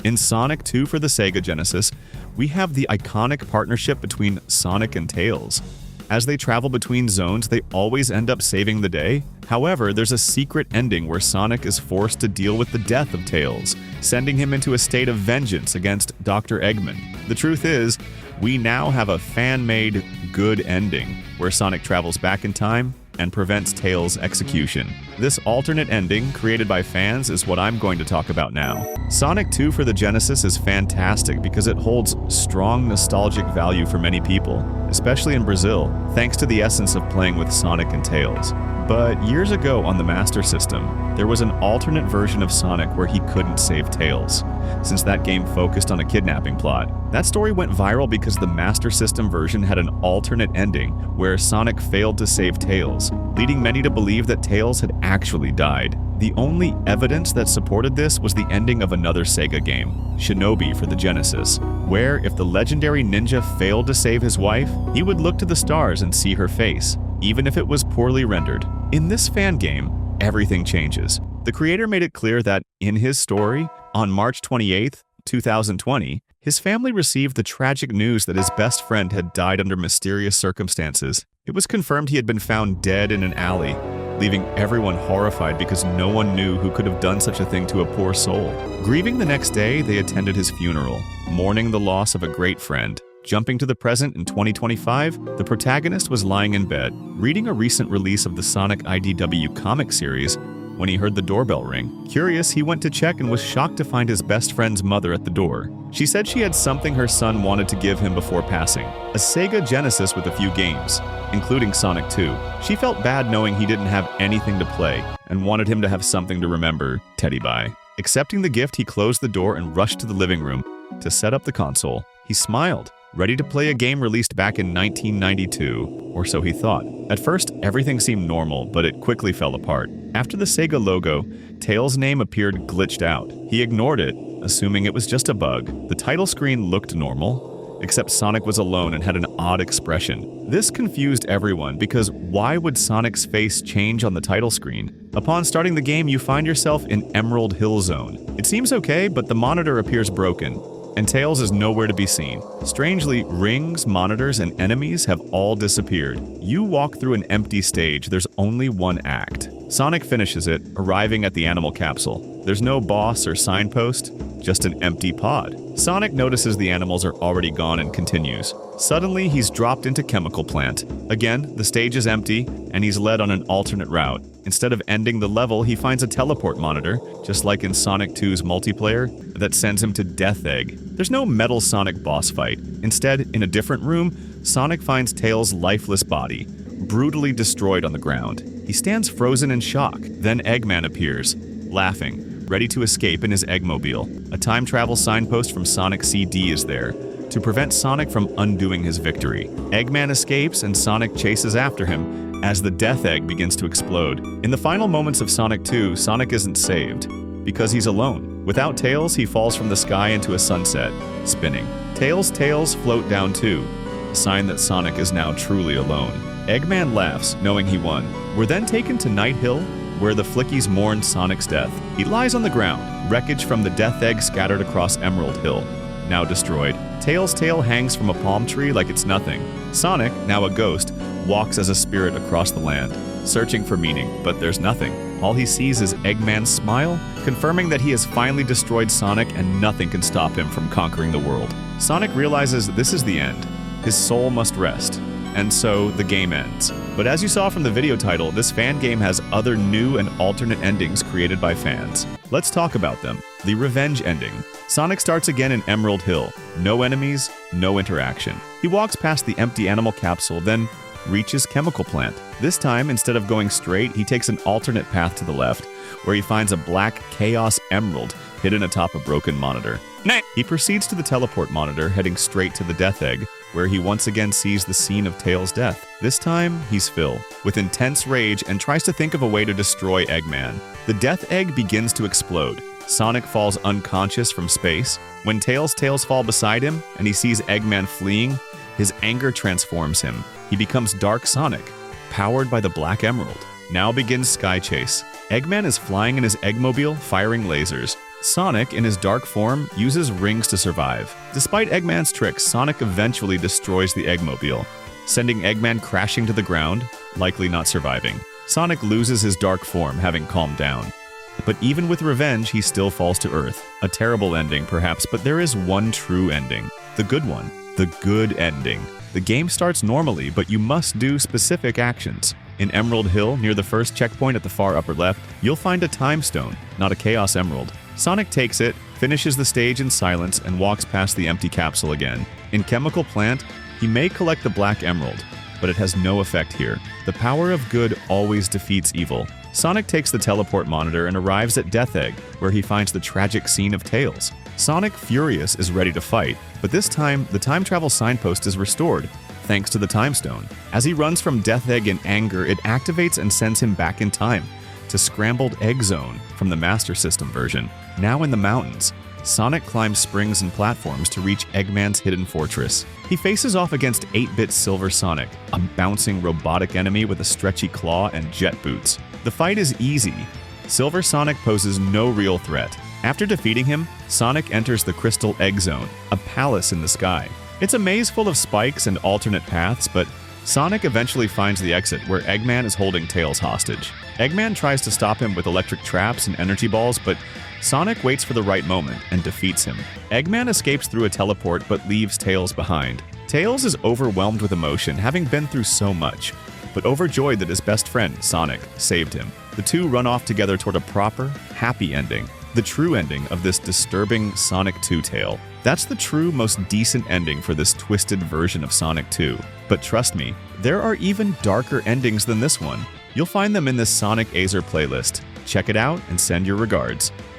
In Sonic 2 for the Sega Genesis, we have the iconic partnership between Sonic and Tails. As they travel between zones, they always end up saving the day. However, there's a secret ending where Sonic is forced to deal with the death of Tails, sending him into a state of vengeance against Dr. Eggman. The truth is, we now have a fan-made good ending, where Sonic travels back in time and prevents Tails' execution. This alternate ending, created by fans, is what I'm going to talk about now. Sonic 2 for the Genesis is fantastic because it holds strong nostalgic value for many people, especially in Brazil, thanks to the essence of playing with Sonic and Tails. But years ago on the Master System, there was an alternate version of Sonic where he couldn't save Tails, since that game focused on a kidnapping plot. That story went viral because the Master System version had an alternate ending where Sonic failed to save Tails, leading many to believe that Tails had actually died. The only evidence that supported this was the ending of another Sega game, Shinobi for the Genesis, where if the legendary ninja failed to save his wife, he would look to the stars and see her face, even if it was poorly rendered. In this fan game, everything changes. The creator made it clear that, in his story, on March 28, 2020, his family received the tragic news that his best friend had died under mysterious circumstances. It was confirmed he had been found dead in an alley, leaving everyone horrified because no one knew who could have done such a thing to a poor soul. Grieving the next day, they attended his funeral, mourning the loss of a great friend. Jumping to the present in 2025, the protagonist was lying in bed, reading a recent release of the Sonic IDW comic series when he heard the doorbell ring. Curious, he went to check and was shocked to find his best friend's mother at the door. She said she had something her son wanted to give him before passing, a Sega Genesis with a few games, including Sonic 2. She felt bad knowing he didn't have anything to play and wanted him to have something to remember Teddy by. Accepting the gift, he closed the door and rushed to the living room to set up the console. He smiled, ready to play a game released back in 1992, or so he thought. At first, everything seemed normal, but it quickly fell apart. After the Sega logo, Tails' name appeared glitched out. He ignored it, assuming it was just a bug. The title screen looked normal, except Sonic was alone and had an odd expression. This confused everyone because why would Sonic's face change on the title screen? Upon starting the game, you find yourself in Emerald Hill Zone. It seems okay, but the monitor appears broken, and Tails is nowhere to be seen. Strangely, rings, monitors, and enemies have all disappeared. You walk through an empty stage. There's only one act. Sonic finishes it, arriving at the animal capsule. There's no boss or signpost, just an empty pod. Sonic notices the animals are already gone and continues. Suddenly, he's dropped into Chemical Plant. Again, the stage is empty, and he's led on an alternate route. Instead of ending the level, he finds a teleport monitor, just like in Sonic 2's multiplayer, that sends him to Death Egg. There's no Metal Sonic boss fight. Instead, in a different room, Sonic finds Tails' lifeless body, brutally destroyed on the ground. He stands frozen in shock. Then Eggman appears, laughing, ready to escape in his Eggmobile. A time travel signpost from Sonic CD is there, to prevent Sonic from undoing his victory. Eggman escapes and Sonic chases after him as the Death Egg begins to explode. In the final moments of Sonic 2, Sonic isn't saved, because he's alone. Without Tails, he falls from the sky into a sunset, spinning. Tails' tails float down too, a sign that Sonic is now truly alone. Eggman laughs, knowing he won. We're then taken to Night Hill, where the Flickies mourn Sonic's death. He lies on the ground, wreckage from the Death Egg scattered across Emerald Hill, now destroyed. Tails' tail hangs from a palm tree like it's nothing. Sonic, now a ghost, walks as a spirit across the land, searching for meaning, but there's nothing. All he sees is Eggman's smile, confirming that he has finally destroyed Sonic and nothing can stop him from conquering the world. Sonic realizes this is the end. His soul must rest. And so, the game ends. But as you saw from the video title, this fan game has other new and alternate endings created by fans. Let's talk about them. The Revenge ending. Sonic starts again in Emerald Hill. No enemies, no interaction. He walks past the empty animal capsule, then reaches Chemical Plant. This time, instead of going straight, he takes an alternate path to the left, where he finds a black Chaos Emerald hidden atop a broken monitor. He proceeds to the teleport monitor, heading straight to the Death Egg, where he once again sees the scene of Tails' death. This time, he's Phil, with intense rage and tries to think of a way to destroy Eggman. The Death Egg begins to explode. Sonic falls unconscious from space. When Tails' tails fall beside him and he sees Eggman fleeing, his anger transforms him. He becomes Dark Sonic, powered by the Black Emerald. Now begins Sky Chase. Eggman is flying in his Eggmobile, firing lasers. Sonic, in his dark form, uses rings to survive. Despite Eggman's tricks, Sonic eventually destroys the Eggmobile, sending Eggman crashing to the ground, likely not surviving. Sonic loses his dark form, having calmed down. But even with revenge, he still falls to Earth. A terrible ending, perhaps, but there is one true ending. The good one. The good ending. The game starts normally, but you must do specific actions. In Emerald Hill, near the first checkpoint at the far upper left, you'll find a time stone, not a Chaos Emerald. Sonic takes it, finishes the stage in silence, and walks past the empty capsule again. In Chemical Plant, he may collect the Black Emerald, but it has no effect here. The power of good always defeats evil. Sonic takes the teleport monitor and arrives at Death Egg, where he finds the tragic scene of Tails. Sonic, furious, is ready to fight, but this time, the time travel signpost is restored, thanks to the Time Stone. As he runs from Death Egg in anger, it activates and sends him back in time to Scrambled Egg Zone from the Master System version. Now in the mountains, Sonic climbs springs and platforms to reach Eggman's hidden fortress. He faces off against 8-bit Silver Sonic, a bouncing robotic enemy with a stretchy claw and jet boots. The fight is easy. Silver Sonic poses no real threat. After defeating him, Sonic enters the Crystal Egg Zone, a palace in the sky. It's a maze full of spikes and alternate paths, but Sonic eventually finds the exit where Eggman is holding Tails hostage. Eggman tries to stop him with electric traps and energy balls, but Sonic waits for the right moment and defeats him. Eggman escapes through a teleport but leaves Tails behind. Tails is overwhelmed with emotion, having been through so much, but overjoyed that his best friend, Sonic, saved him. The two run off together toward a proper, happy ending. The true ending of this disturbing Sonic 2 tale. That's the true, most decent ending for this twisted version of Sonic 2. But trust me, there are even darker endings than this one. You'll find them in this Sonic Azer playlist. Check it out and send your regards.